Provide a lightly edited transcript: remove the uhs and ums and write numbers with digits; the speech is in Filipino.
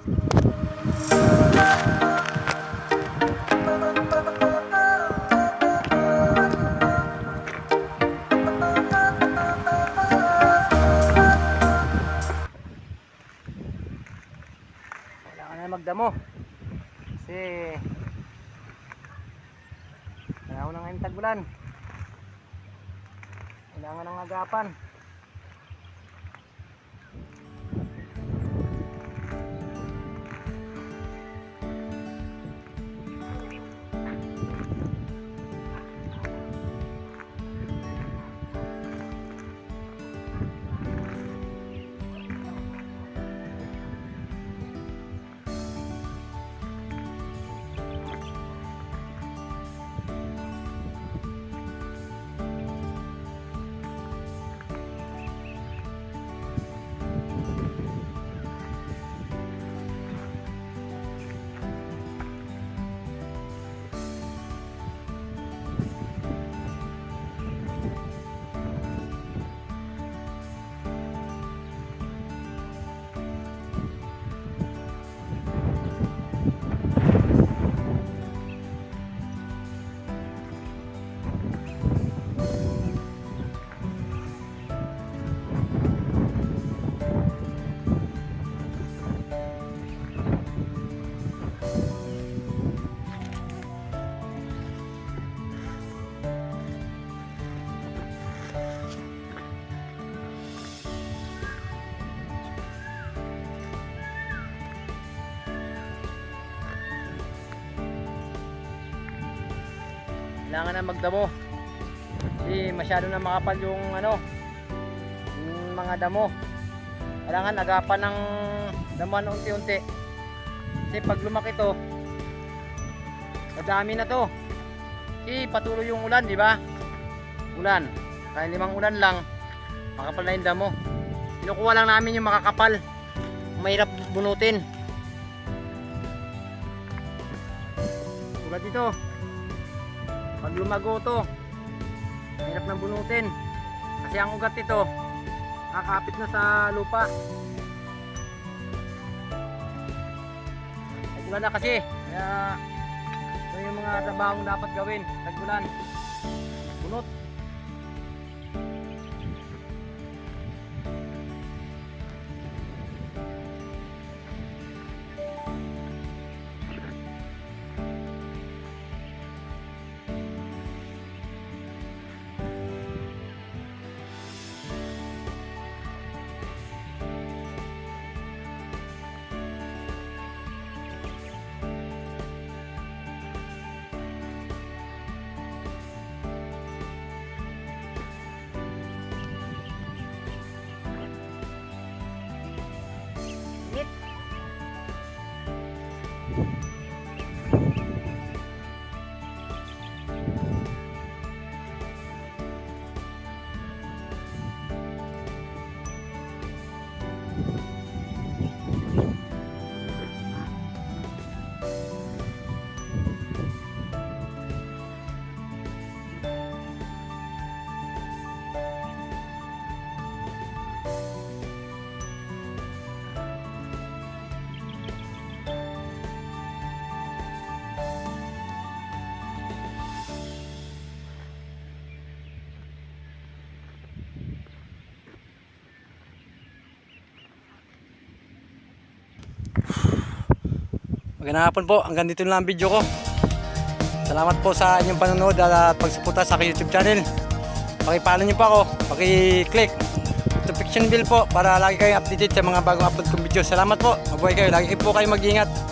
Kailangan na magdamo kasi panahon na ngayon tag-ulan. Kailangan ng agapan. Kailangan na magdamo kasi masyado na makapal yung yung mga damo. Kailangan agapan ng damuhan unti-unti kasi pag lumaki to madami na to kasi patuloy yung ulan, di ba? Ulan, kaya 5 ulan lang makapal na yung damo. Kinukuha lang namin yung makakapal, mahirap bunutin tulad dito. Pag lumago to, mahirap nang bunutin kasi ang ugat nito nakakapit na sa lupa. Tag-ulan na kasi, kaya ito yung mga trabahong dapat gawin. Tag-ulan, bunot. Magandang hapon po, hanggang dito na lang ang video ko. Salamat po sa inyong panonood at pagsuporta sa aking YouTube channel. Paki-follow nyo po ako, paki-click notification bell po para lagi kayong updated sa mga bagong upload kong video. Salamat po, mabuhay kayo, lagi po kayo mag-ingat.